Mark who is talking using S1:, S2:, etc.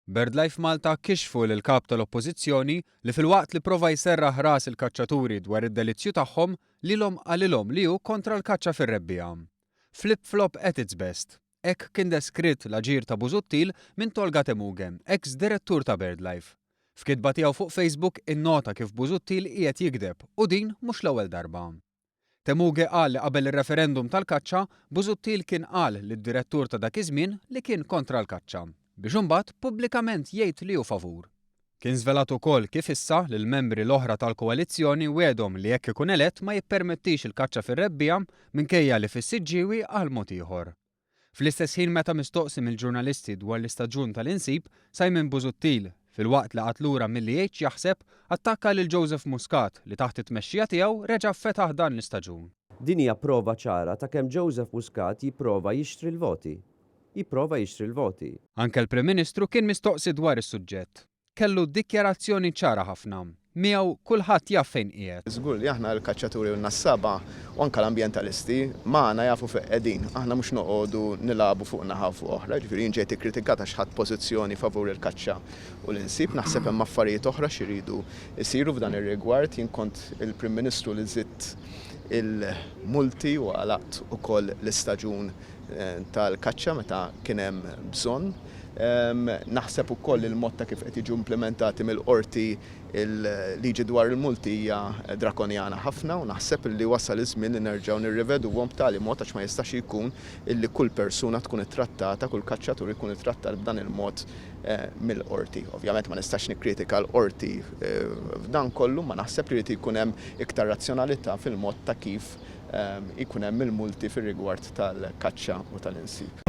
S1: BirdLife Malta kixfu lill-kap tal-Oppożizzjoni li filwaqt li prova jserraħ ras il-kaċċaturi dwar id-delizzju tagħhom lilhom qalilhom li hu kontra l-kaċċa fir-rebbieħa. Flip-flop at its best. Hekk kien deskritt l-aġir ta' Busuttil minn Tolga Temuge, ex-direttur ta' BirdLife. F'kitba tiegħu fuq Facebook innota kif Busuttil qiegħed jikdeb u din mhux l-ewwel darba. Temuge qal li qabel ir-referendum tal-kaċċa, Busuttil kien qal lid-direttur ta' dak iż-żmien li kien kontra l-kaċċa biex imbagħad pubblikament jgħid li hu favur. Kien żvelat ukoll kif issa lil membri l-oħra tal-koalizzjoni wedhom li jekk ikun elett ma jippermettix il-kaċċa fir-rebbieħa minkejja li fis-siġġiewi għal mod ieħor. Fl-istess ħin meta mistoqsi mill-ġurnalisti dwar l-istaġun tal-insib, Simon Busuttil filwaqt li qat lura milli jgħid jaħseb attakka lil Joseph Muscat li taħt it-tmexxija tiegħu reġa' fetaħ dan l-istaġun.
S2: Din hija prova ċara ta' kemm Joseph Muscat jipprova jixtri l-voti.
S1: Anke l-Prim Ministru kien mistoqsi dwar is-suġġett. Kellu dikjarazzjoni ċara ħafna. Miegħu kulħadd jaf fejn qiegħed.
S3: Żgur li aħna l-kaċċaturi u n-nassaba u anke l-ambjentalisti magħna jafu fejn qegħdin. Aħna mhux noqogħdu nilagħbu fuq naħa fuq oħra, ġifieri jien ġejt ikkritikata x'ħadd pożizzjoni favur il-kaċċa u l-insib. Naħseb hemm affarijiet oħra x'iridu jsiru f'dan ir-rigward. Jien kont il-Prim Ministru li żitt il-multi u għalaqt ukoll l-istaġun tal-kaċċa meta kien hemm bżonn. Naħseb ukoll il-mod ta' kif qed jiġu implementati mill-qorti il-liġi dwar il-multi hija drakonjana ħafna u naħseb li wasal iż-żmien li nerġgħu nirriveduhom b'tali mod għax ma jistax jkun illi kull persuna tkun ittrattata, kull kaċċatur ikun ittrattat b'dan il-mod mill-qorti. Ovvjament ma nistax nikkritika l-qorti f'dan kollu, ma naħseb li jrid ikun hemm iktar razzjonalità fil-mod ta' kif ikun hemm il-multi fir-rigward tal-kaċċa u tal-insib.